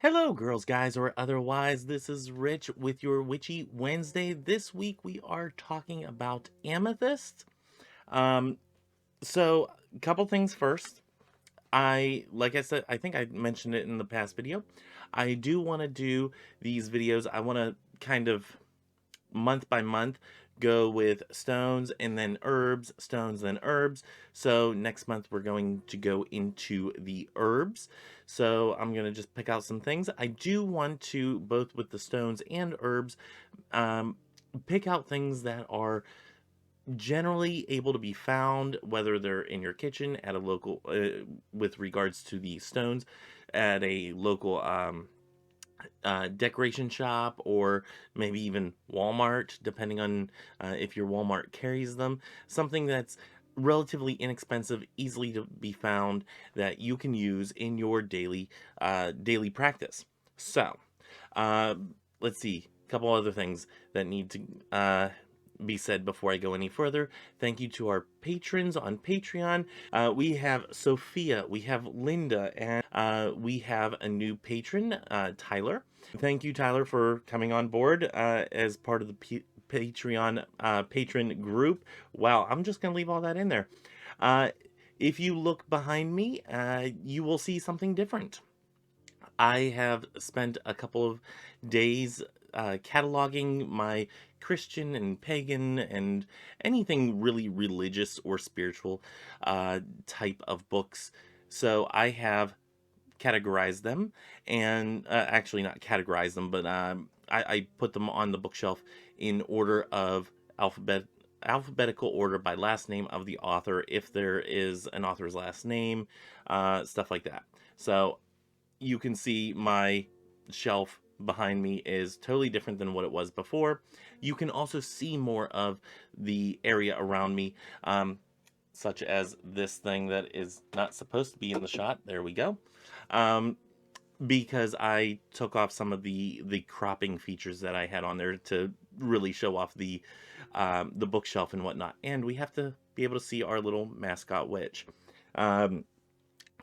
Hello, girls, guys, or otherwise. This is Rich with your Witchy Wednesday. This week we are talking about Amethyst. Um, a couple things first. Like I said, I think I mentioned it in the past video. I do want to do these videos. I want to kind of month by month go with stones and then herbs, stones then herbs. So next month we're going to go into the herbs. So I'm going to just pick out some things. I do want to, both with the stones and herbs, um, pick out things that are generally able to be found, whether they're in your kitchen at a local, with regards to the stones, at a local decoration shop, or maybe even Walmart, depending on if your Walmart carries them. Something that's relatively inexpensive, easily to be found, that you can use in your daily practice. So, uh, let's see. A couple other things that need to be said before I go any further. Thank you to our patrons on Patreon. We have Sophia, we have Linda, and we have a new patron, Tyler. Thank you, Tyler, for coming on board as part of the Patreon patron group. Wow, I'm just going to leave all that in there. Uh, if you look behind me, you will see something different. I have spent a couple of days cataloging my Christian and pagan and anything really religious or spiritual type of books. So I have categorized them, and actually not categorized them, but I put them on the bookshelf in order of alphabetical order by last name of the author, if there is an author's last name, stuff like that. So you can see my shelf behind me is totally different than what it was before. You can also see more of the area around me, such as this thing that is not supposed to be in the shot. There we go. Um, because I took off some of the cropping features that I had on there to really show off the bookshelf and whatnot. And we have to be able to see our little mascot witch. Um,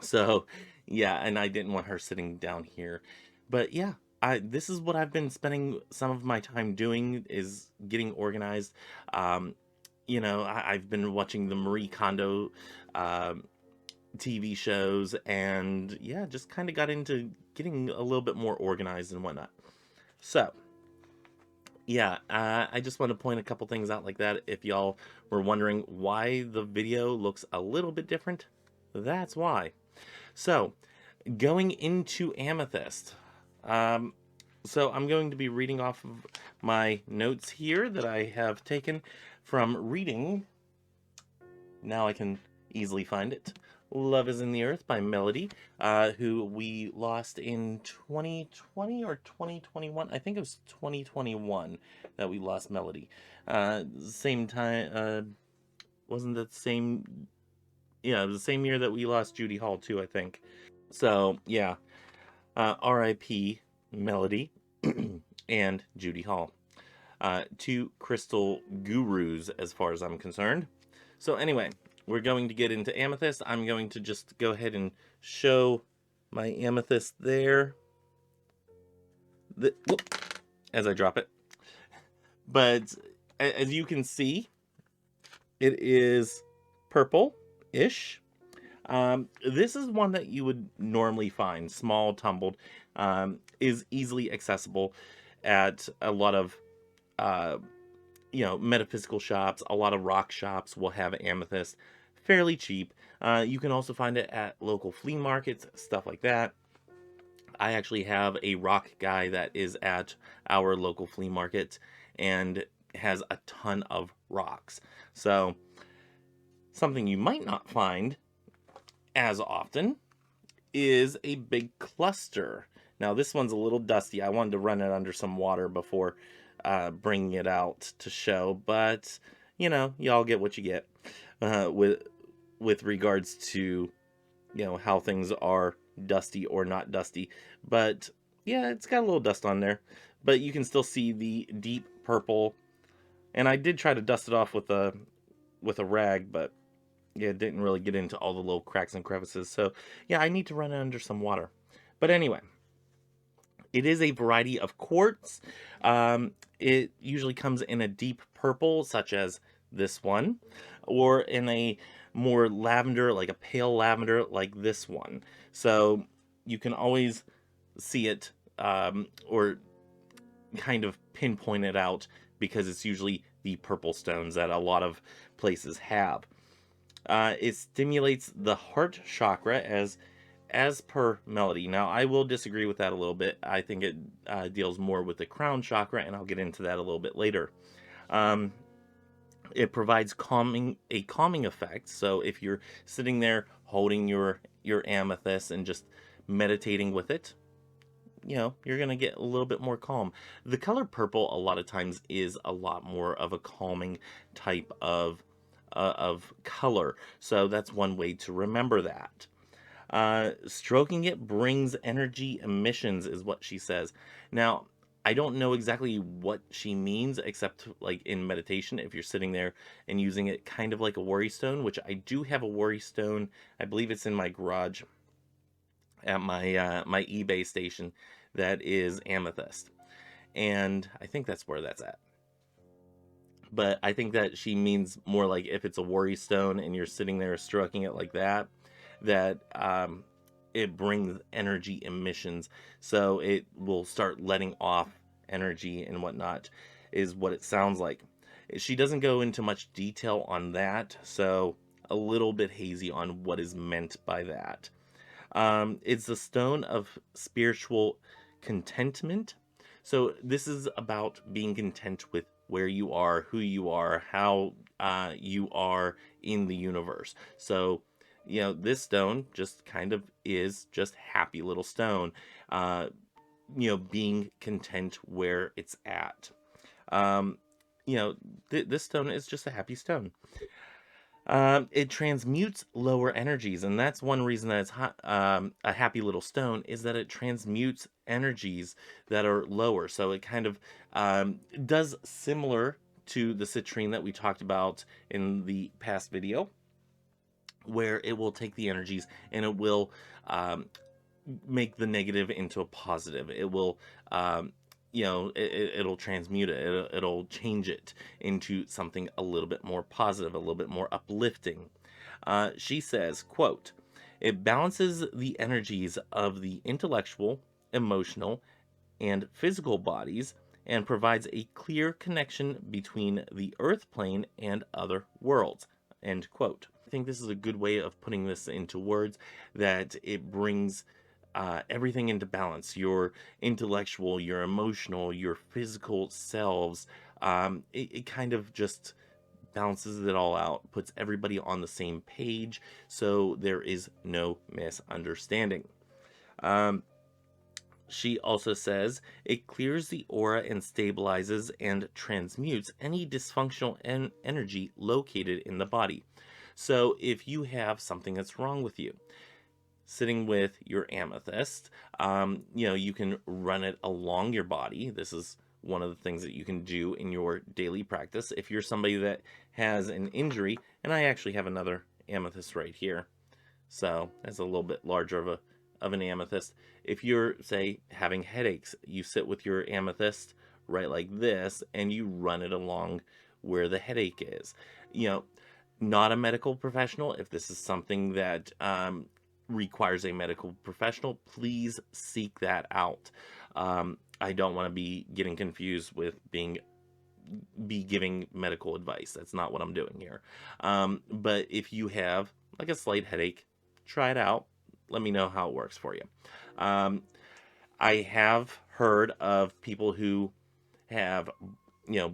so, yeah, and I didn't want her sitting down here. But yeah, this is what I've been spending some of my time doing, is getting organized. Um, I've been watching the Marie Kondo TV shows, and yeah, just kind of got into getting a little bit more organized and whatnot. So, yeah, I just want to point a couple things out like that. If y'all were wondering why the video looks a little bit different, that's why. So, going into Amethyst. Um, so I'm going to be reading off of my notes here that I have taken from reading. Now I can easily find it. Love is in the Earth by Melody, who we lost in 2020 or 2021. I think it was 2021 that we lost Melody. Same time, wasn't that the same? Yeah, it was the same year that we lost Judy Hall too, I think. So yeah, R.I.P. Melody and Judy Hall. Two crystal gurus, as far as I'm concerned. So anyway, we're going to get into Amethyst. I'm going to just go ahead and show my Amethyst there. Whoop, as I drop it. But as you can see, it is purple-ish. This is one that you would normally find, small, tumbled, is easily accessible at a lot of, metaphysical shops. A lot of rock shops will have amethyst fairly cheap. You can also find it at local flea markets, stuff like that. I actually have a rock guy that is at our local flea market and has a ton of rocks. So, something you might not find as often is a big cluster. Now this one's a little dusty. I wanted to run it under some water before bringing it out to show, but y'all get what you get with regards to how things are dusty or not dusty. But yeah, it's got a little dust on there, but you can still see the deep purple. And I did try to dust it off with a rag, but yeah, it didn't really get into all the little cracks and crevices. So yeah, I need to run it under some water. But anyway, It is a variety of quartz. It usually comes in a deep purple, such as this one, or in a more lavender, like a pale lavender, like this one. So you can always see it, or kind of pinpoint it out, because it's usually the purple stones that a lot of places have. It stimulates the heart chakra as per Melody. Now, I will disagree with that a little bit. I think it deals more with the crown chakra, and I'll get into that a little bit later. Um, it provides a calming effect. So if you're sitting there holding your amethyst and just meditating with it, you're gonna get a little bit more calm. The color purple a lot of times is a lot more of a calming type of color. So that's one way to remember that. Stroking it brings energy emissions, is what she says. Now, I don't know exactly what she means, except like in meditation, if you're sitting there and using it kind of like a worry stone, which I do have a worry stone. I believe it's in my garage at my eBay station, that is amethyst, and I think that's where that's at. But I think that she means more like if it's a worry stone and you're sitting there stroking it like that, that it brings energy emissions, so it will start letting off energy and whatnot, is what it sounds like. She doesn't go into much detail on that, so a little bit hazy on what is meant by that. It's the stone of spiritual contentment. So this is about being content with where you are, who you are, how you are in the universe. So, this stone just kind of is just happy little stone. Being content where it's at. Um, this stone is just a happy stone. It transmutes lower energies, and that's one reason that it's a happy little stone, is that it transmutes energies that are lower. So it kind of does similar to the citrine that we talked about in the past video, where it will take the energies and it will make the negative into a positive. It will it'll transmute it. It'll change it into something a little bit more positive, a little bit more uplifting. She says, quote, "It balances the energies of the intellectual, emotional, and physical bodies and provides a clear connection between the earth plane and other worlds." End quote. I think this is a good way of putting this into words, that it brings everything into balance. Your intellectual, your emotional, your physical selves. It kind of just balances it all out, puts everybody on the same page, so there is no misunderstanding. She also says it clears the aura and stabilizes and transmutes any dysfunctional energy located in the body. So if you have something that's wrong with you, sitting with your amethyst, you can run it along your body. This is one of the things that you can do in your daily practice. If you're somebody that has an injury, and I actually have another amethyst right here, so it's a little bit larger of an amethyst. If you're, say, having headaches, you sit with your amethyst right like this, and you run it along where the headache is. Not a medical professional. If this is something that requires a medical professional, please seek that out. I don't want to be getting confused with be giving medical advice. That's not what I'm doing here. But if you have like a slight headache, try it out. Let me know how it works for you. I have heard of people who have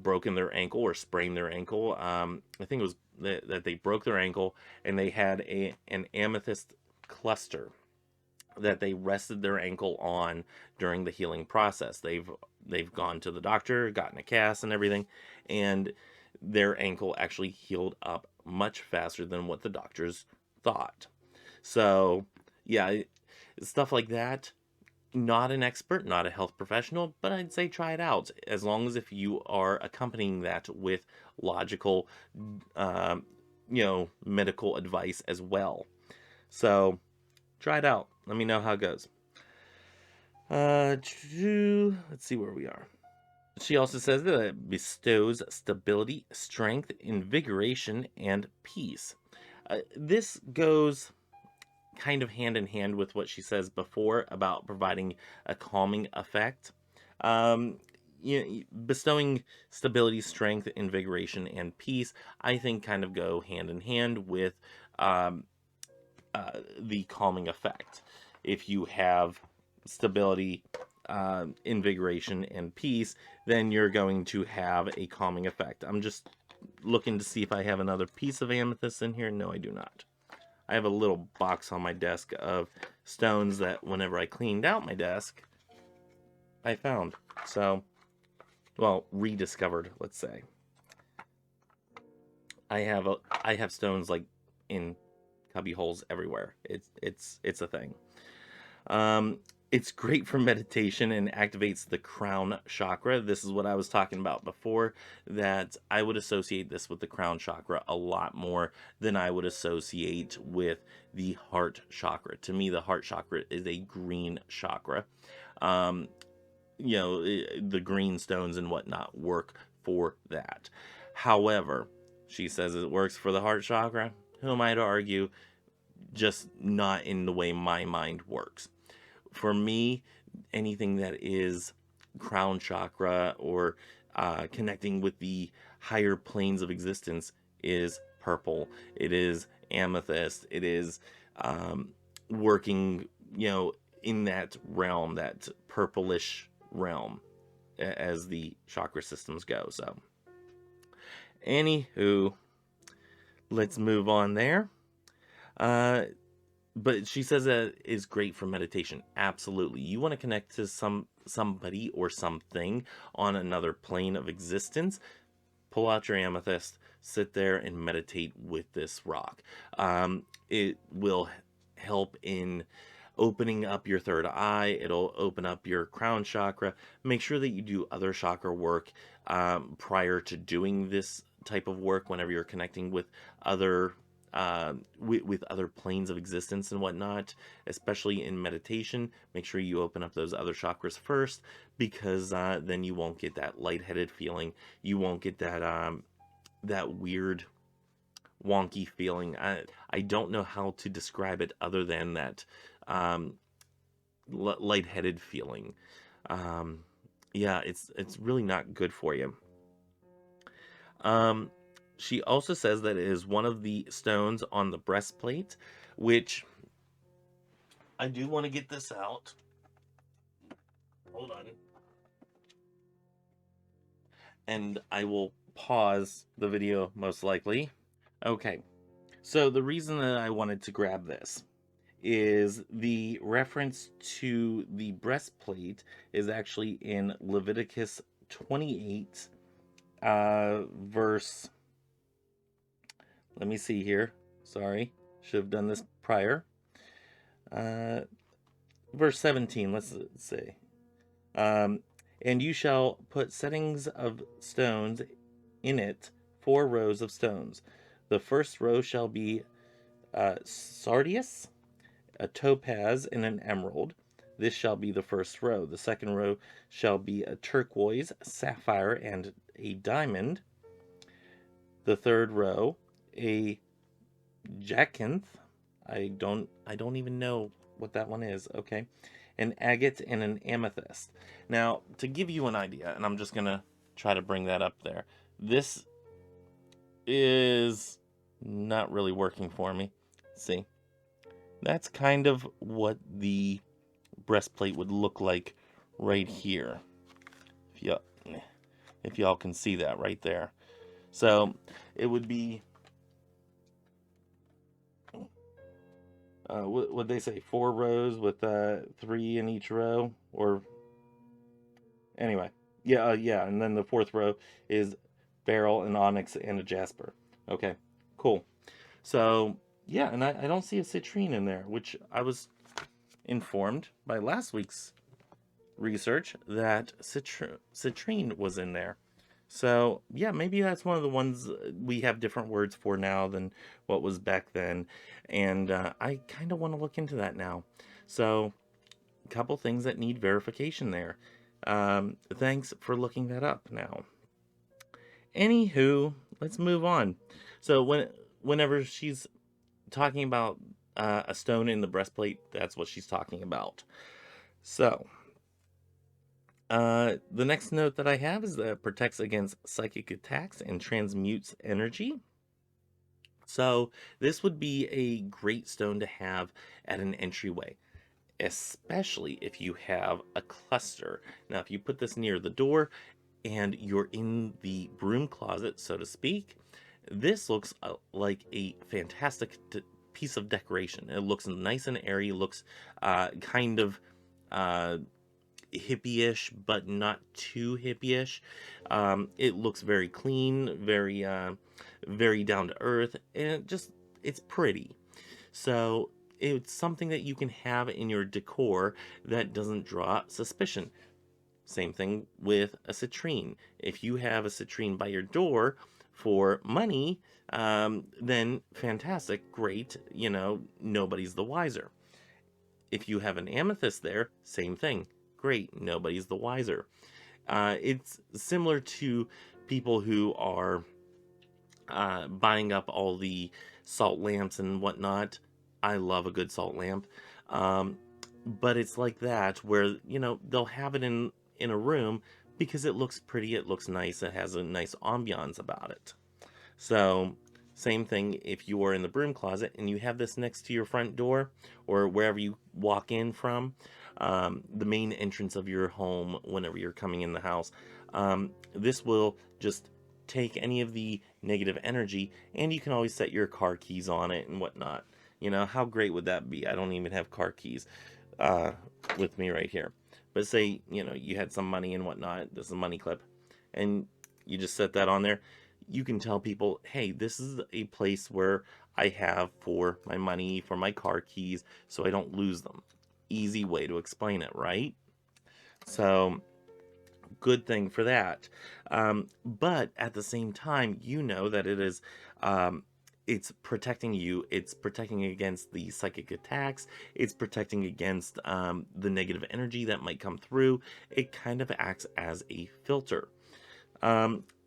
broken their ankle or sprained their ankle. I think it was that they broke their ankle and they had an amethyst cluster that they rested their ankle on during the healing process. They've gone to the doctor, gotten a cast and everything, and their ankle actually healed up much faster than what the doctors thought. So yeah, stuff like that. Not an expert, not a health professional, but I'd say try it out, as long as if you are accompanying that with logical, medical advice as well. So try it out. Let me know how it goes. Let's see where we are. She also says that it bestows stability, strength, invigoration, and peace. This goes kind of hand in hand with what she says before about providing a calming effect. Um, Bestowing stability, strength, invigoration, and peace, I think, kind of go hand in hand with um, the calming effect. If you have stability, invigoration, and peace, then you're going to have a calming effect. I'm just looking to see if I have another piece of amethyst in here. No, I do not. I have a little box on my desk of stones that whenever I cleaned out my desk, I found. So, well, rediscovered, let's say. I have stones like in cubby holes everywhere. It's a thing. Um, it's great for meditation and activates the crown chakra. This is what I was talking about before, that I would associate this with the crown chakra a lot more than I would associate with the heart chakra. To me, the heart chakra is a green chakra. Um, the green stones and whatnot work for that. However, she says it works for the heart chakra. Who am I to argue? Just not in the way my mind works. For me, anything that is crown chakra or connecting with the higher planes of existence is purple. It is amethyst. It is working, in that realm, that purplish realm, as the chakra systems go. So, anywho, let's move on there. But she says that is great for meditation. Absolutely. You want to connect to somebody or something on another plane of existence, pull out your amethyst, sit there and meditate with this rock. It will help in opening up your third eye. It'll open up your crown chakra. Make sure that you do other chakra work prior to doing this type of work whenever you're connecting with other with other planes of existence and whatnot, especially in meditation. Make sure you open up those other chakras first, because then you won't get that lightheaded feeling. You won't get that weird wonky feeling. I don't know how to describe it other than that lightheaded feeling. Yeah, it's really not good for you. She also says that it is one of the stones on the breastplate, which I do want to get this out. Hold on. And I will pause the video most likely. Okay. So the reason that I wanted to grab this is the reference to the breastplate is actually in Leviticus 28, verse. Let me see here. Sorry, should have done this prior. Verse 17, let's say. And you shall put settings of stones in it, 4 rows of stones. The first row shall be sardius, a topaz, and an emerald. This shall be the first row. The second row shall be a turquoise, sapphire, and a diamond. The third row, a jacinth. I don't even know what that one is. Okay. An agate and an amethyst. Now, to give you an idea, and I'm just going to try to bring that up there. This is not really working for me. See? That's kind of what the breastplate would look like right here. If y'all can see that right there. So, it would be what would they say, 4 rows with 3 in each row, or anyway, yeah, and then the 4th row is beryl, and onyx, and a jasper. Okay, cool. So yeah, and I don't see a citrine in there, which I was informed by last week's research that citrine was in there. So yeah, maybe that's one of the ones we have different words for now than what was back then, and I kind of want to look into that now. So couple things that need verification there. Thanks for looking that up now. Anywho, let's move on. So whenever she's talking about a stone in the breastplate, that's what she's talking about. So the next note that I have is that it protects against psychic attacks and transmutes energy. So this would be a great stone to have at an entryway, especially if you have a cluster. Now, if you put this near the door and you're in the broom closet, so to speak, this looks like a fantastic piece of decoration. It looks nice and airy, looks kind of hippie-ish, but not too hippie-ish. It looks very clean, very down to earth, and it's pretty. So it's something that you can have in your decor that doesn't draw suspicion. Same thing with a citrine. If you have a citrine by your door for money, then fantastic, great, nobody's the wiser. If you have an amethyst there, same thing, great, nobody's the wiser. It's similar to people who are buying up all the salt lamps and whatnot. I love a good salt lamp. But it's like that where, they'll have it in a room because it looks pretty, it looks nice, it has a nice ambiance about it. So same thing if you are in the broom closet and you have this next to your front door or wherever you walk in from, the main entrance of your home whenever you're coming in the house. This will just take any of the negative energy, and you can always set your car keys on it and whatnot. How great would that be? I don't even have car keys with me right here. But say, you had some money and whatnot, this is a money clip, and you just set that on there. You can tell people, hey, this is a place where I have for my money, for my car keys, so I don't lose them. Easy way to explain it, right? So, good thing for that. But at the same time, that it is, it's protecting you. It's protecting against the psychic attacks. It's protecting against the negative energy that might come through. It kind of acts as a filter.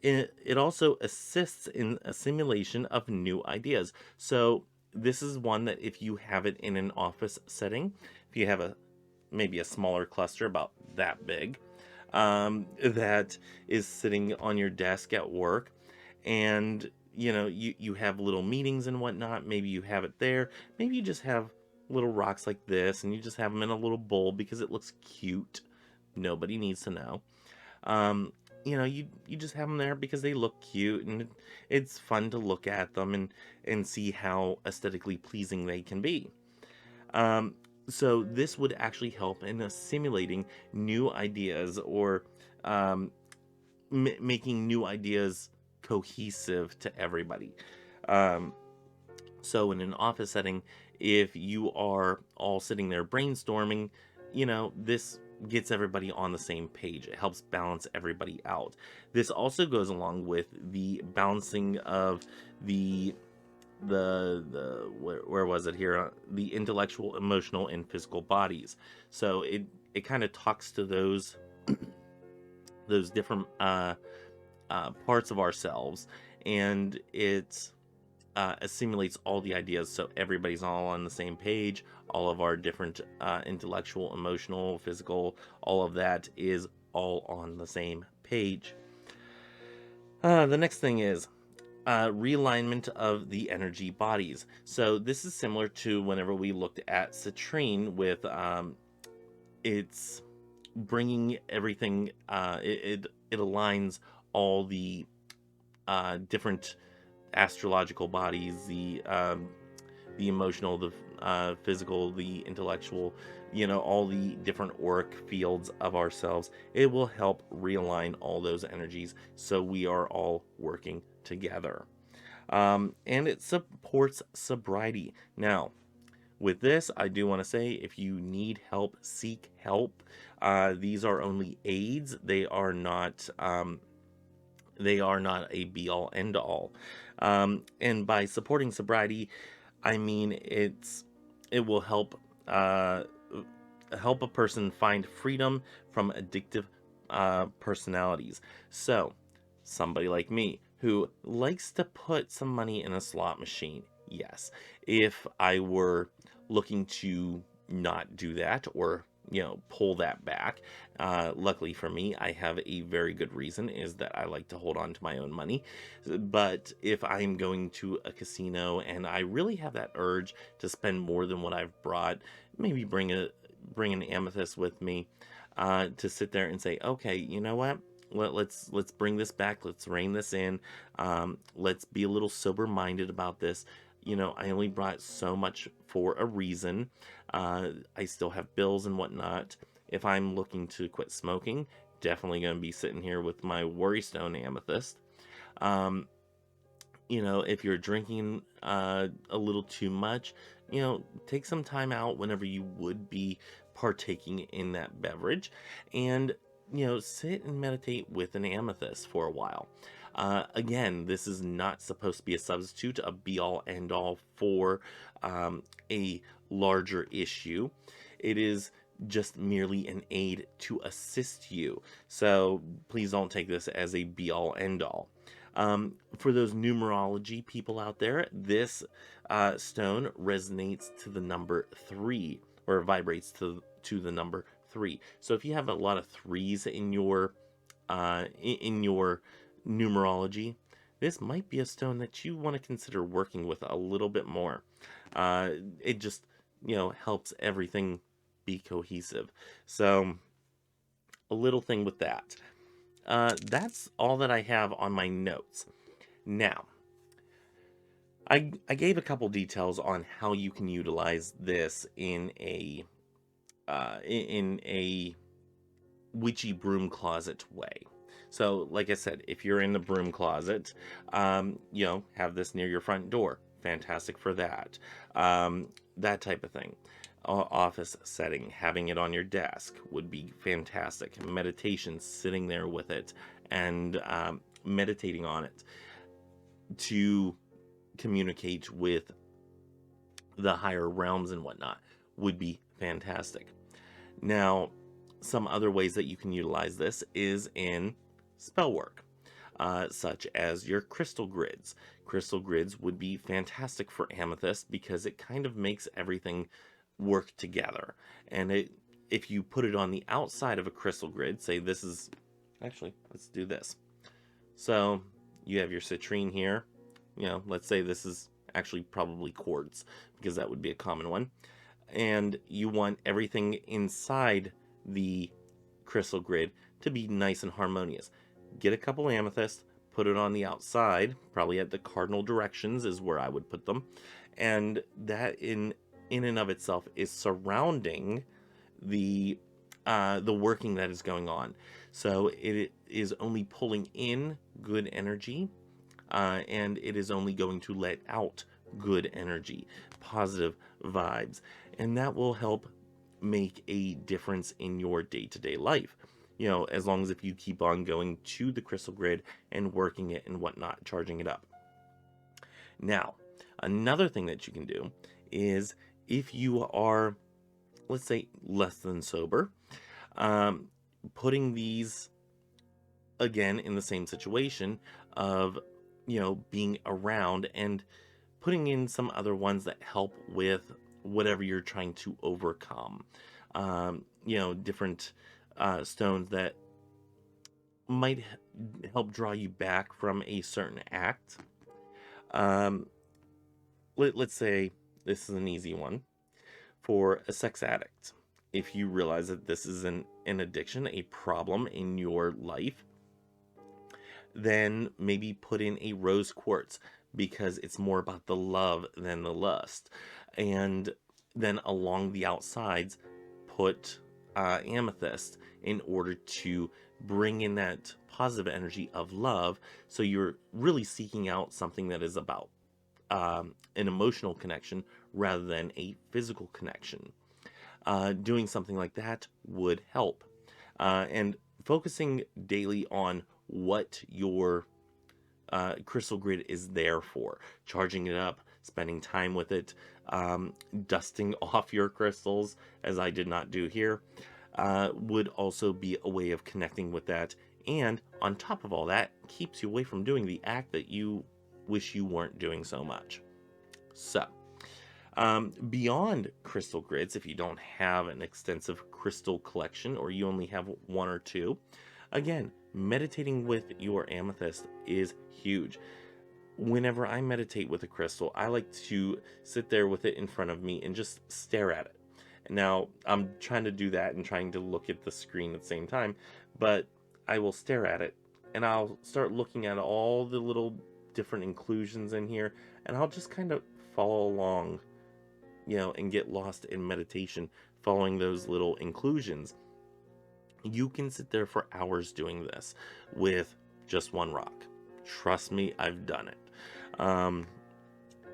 It also assists in a simulation of new ideas. So this is one that if you have it in an office setting, if you have maybe a smaller cluster about that big, that is sitting on your desk at work, and you have little meetings and whatnot, maybe you have it there, maybe you just have little rocks like this and you just have them in a little bowl because it looks cute. Nobody needs to know. You just have them there because they look cute and it's fun to look at them and see how aesthetically pleasing they can be. So this would actually help in assimilating new ideas or making new ideas cohesive to everybody. So in an office setting, if you are all sitting there brainstorming, this gets everybody on the same page. It helps balance everybody out. This also goes along with the balancing of the where was it here? The intellectual, emotional, and physical bodies. So it kind of talks to those different parts of ourselves, and it assimilates all the ideas so everybody's all on the same page. All of our different intellectual, emotional, physical, all of that is all on the same page. The next thing is realignment of the energy bodies. So this is similar to whenever we looked at citrine with it's bringing everything, it aligns all the different astrological bodies, the emotional, the physical, the intellectual, all the different auric fields of ourselves. It will help realign all those energies so we are all working together. And it supports sobriety. Now, with this, I do want to say, if you need help, seek help. These are only aids. They are not a be-all, end-all. And by supporting sobriety, I mean it will help help a person find freedom from addictive personalities. So, somebody like me who likes to put some money in a slot machine. Yes, if I were looking to not do that, or pull that back, luckily for me, I have a very good reason, is that I like to hold on to my own money. But if I'm going to a casino and I really have that urge to spend more than what I've brought, maybe bring an amethyst with me, to sit there and say, okay, you know what? Let's bring this back. Let's rein this in. Let's be a little sober-minded about this. I only brought so much for a reason. I still have bills and whatnot. If I'm looking to quit smoking, definitely going to be sitting here with my Worrystone Amethyst. Um, if you're drinking a little too much, take some time out whenever you would be partaking in that beverage, and sit and meditate with an amethyst for a while. Again, this is not supposed to be a substitute, a be-all end-all for a larger issue. It is just merely an aid to assist you. So please don't take this as a be-all end-all. For those numerology people out there, this stone resonates to the number 3, or vibrates to the number 3. So if you have a lot of 3s in your numerology, this might be a stone that you want to consider working with a little bit more. It just helps everything be cohesive. So a little thing with that. That's all that I have on my notes. Now, I gave a couple details on how you can utilize this in a witchy broom closet way. So, like I said, if you're in the broom closet, have this near your front door. Fantastic for that. That type of thing. Office setting, having it on your desk would be fantastic. Meditation, sitting there with it and meditating on it to communicate with the higher realms and whatnot would be fantastic. Now, some other ways that you can utilize this is in spell work, such as your crystal grids. Crystal grids would be fantastic for amethyst because it kind of makes everything work together. And if you put it on the outside of a crystal grid, say this is, actually, let's do this. So you have your citrine here. Let's say this is actually probably quartz, because that would be a common one. And you want everything inside the crystal grid to be nice and harmonious. Get a couple amethysts, put it on the outside, probably at the cardinal directions is where I would put them. And that in and of itself is surrounding the working that is going on. So it is only pulling in good energy, and it is only going to let out good energy, positive vibes, and that will help make a difference in your day-to-day life. As long as if you keep on going to the crystal grid and working it and whatnot, charging it up. Now, another thing that you can do is, if you are, let's say, less than sober, putting these, again, in the same situation of, being around, and putting in some other ones that help with whatever you're trying to overcome. Different stones that might help draw you back from a certain act. Let's say this is an easy one. For a sex addict, if you realize that this is an addiction, a problem in your life, then maybe put in a rose quartz, because it's more about the love than the lust. And then along the outsides, put amethyst, in order to bring in that positive energy of love. So you're really seeking out something that is about an emotional connection rather than a physical connection. Doing something like that would help. And focusing daily on what your crystal grid is there for, charging it up, spending time with it, dusting off your crystals, as I did not do here, would also be a way of connecting with that. And on top of all that, keeps you away from doing the act that you wish you weren't doing so much. So, beyond crystal grids, if you don't have an extensive crystal collection or you only have one or two, again, meditating with your amethyst is huge. Whenever I meditate with a crystal, I like to sit there with it in front of me and just stare at it. Now, I'm trying to do that and trying to look at the screen at the same time, but I will stare at it and I'll start looking at all the little different inclusions in here, and I'll just kind of follow along, and get lost in meditation following those little inclusions. You can sit there for hours doing this with just one rock. Trust me, I've done it.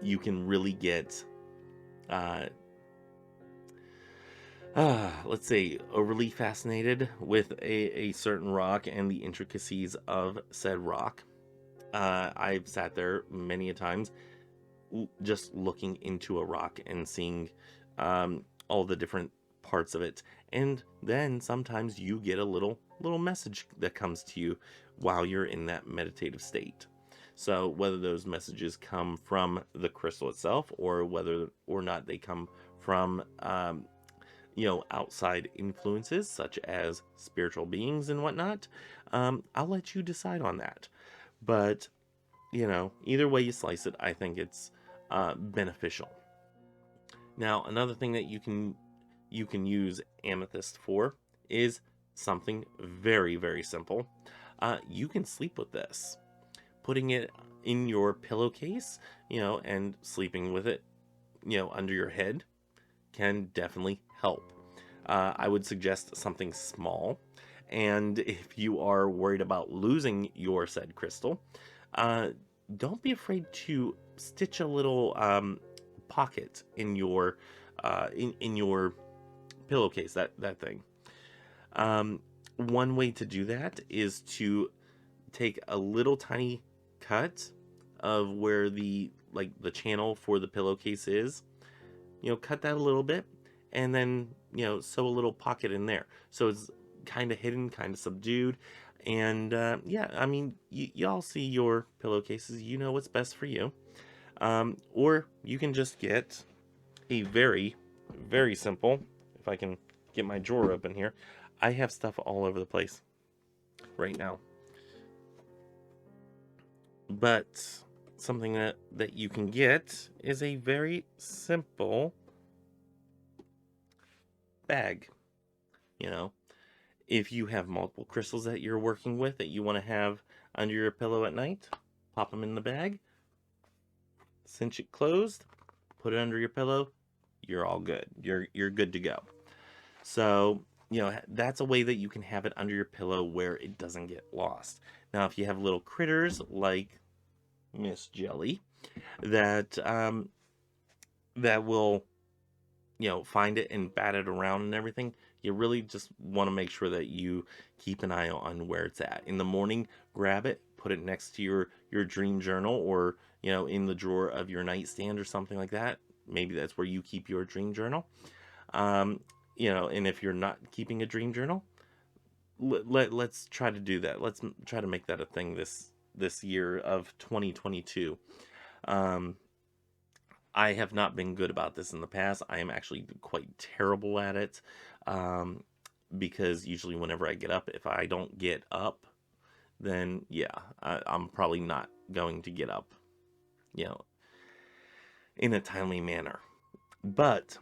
You can really get, let's say, overly fascinated with a certain rock and the intricacies of said rock. I've sat there many a times just looking into a rock and seeing all the different parts of it, and then sometimes you get a little message that comes to you while you're in that meditative state. So whether those messages come from the crystal itself or whether or not they come from outside influences such as spiritual beings and whatnot, I'll let you decide on that. But either way you slice it, I think it's beneficial. Now, another thing that you can use amethyst for is something very, very simple. You can sleep with this. Putting it in your pillowcase, and sleeping with it, under your head can definitely help. I would suggest something small. And if you are worried about losing your said crystal, don't be afraid to stitch a little pocket in your in your pillowcase, that thing. One way to do that is to take a little tiny cut of where the channel for the pillowcase is, cut that a little bit, and then sew a little pocket in there so it's kind of hidden, kind of subdued. And yeah, I mean, y'all see your pillowcases, you know what's best for you. Or you can just get a very, very simple, if I can get my drawer open here, I have stuff all over the place right now. But something that you can get is a very simple bag. If you have multiple crystals that you're working with that you want to have under your pillow at night, pop them in the bag, cinch it closed, put it under your pillow, you're all good. You're good to go. So, that's a way that you can have it under your pillow where it doesn't get lost. Now, if you have little critters like Miss Jelly that will, find it and bat it around and everything, you really just want to make sure that you keep an eye on where it's at. In the morning, grab it, put it next to your dream journal, or in the drawer of your nightstand or something like that. Maybe that's where you keep your dream journal. And if you're not keeping a dream journal, let's try to do that. Let's try to make that a thing this year of 2022. I have not been good about this in the past. I am actually quite terrible at it, because usually whenever I get up, if I don't get up, then yeah, I'm probably not going to get up, in a timely manner. But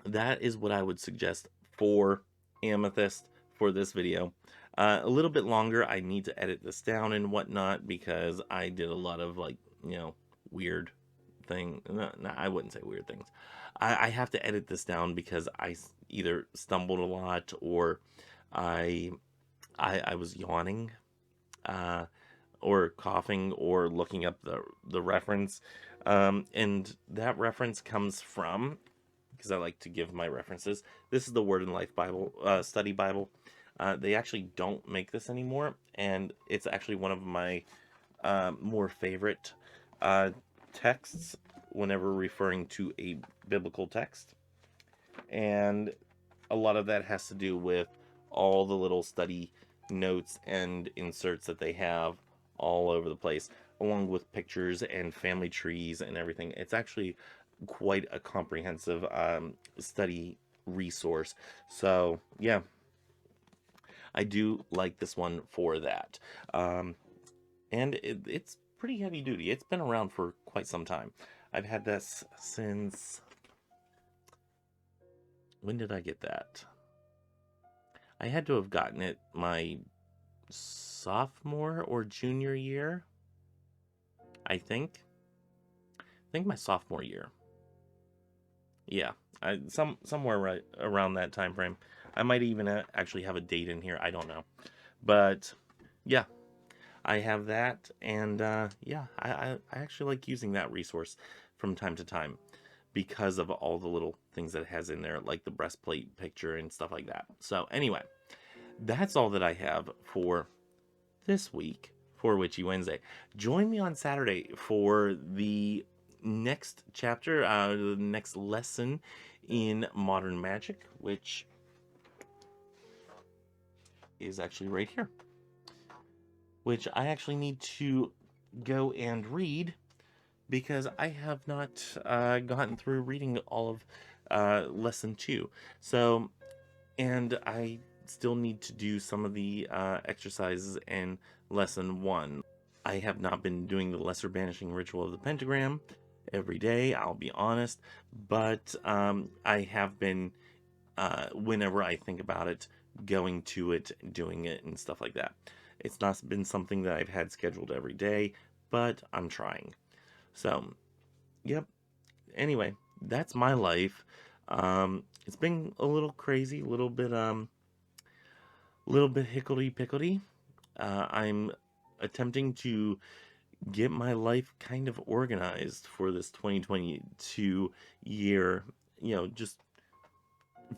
that is what I would suggest for amethyst for this video. A little bit longer. I need to edit this down and whatnot because I did a lot of weird thing. No, I wouldn't say weird things. I have to edit this down because I either stumbled a lot or I was yawning, or coughing or looking up the reference, and that reference comes from, because I like to give my references. This is the Word and Life Bible, study Bible. They actually don't make this anymore, and it's actually one of my more favorite texts whenever referring to a biblical text. And a lot of that has to do with all the little study notes and inserts that they have all over the place, along with pictures and family trees and everything. It's actually quite a comprehensive study resource. So, yeah, I do like this one for that. And it's pretty heavy duty. It's been around for quite some time. I've had this since... When did I get that? I had to have gotten it my sophomore or junior year, I think. I think my sophomore year. Yeah, somewhere right around that time frame. I might even actually have a date in here. I don't know, but yeah, I have that, and yeah, I actually like using that resource from time to time because of all the little things that it has in there, like the breastplate picture and stuff like that. So anyway, that's all that I have for this week for Witchy Wednesday. Join me on Saturday for the next chapter, the next lesson in Modern Magic, which is actually right here, which I actually need to go and read because I have not gotten through reading all of lesson 2. So, and I still need to do some of the exercises in lesson 1. I have not been doing the lesser banishing ritual of the pentagram every day, I'll be honest, but I have been, whenever I think about it, going to it, doing it, and stuff like that. It's not been something that I've had scheduled every day, but I'm trying. So, yep. Anyway, that's my life. It's been a little crazy, a little bit hickledy-pickledy. I'm attempting to get my life kind of organized for this 2022 year, just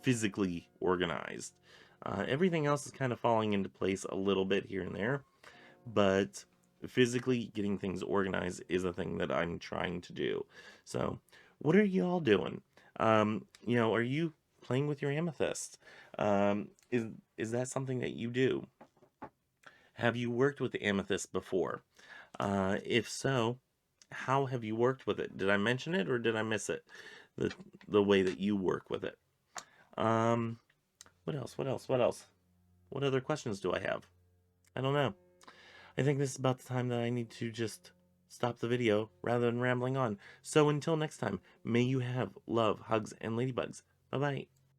physically organized. Everything else is kind of falling into place a little bit here and there, but physically getting things organized is a thing that I'm trying to do. So, what are y'all doing? Are you playing with your amethyst? Is that something that you do? Have you worked with the amethyst before? If so, how have you worked with it? Did I mention it or did I miss it? The way that you work with it. What else? What else? What else? What other questions do I have? I don't know. I think this is about the time that I need to just stop the video rather than rambling on. So until next time, may you have love, hugs, and ladybugs. Bye-bye.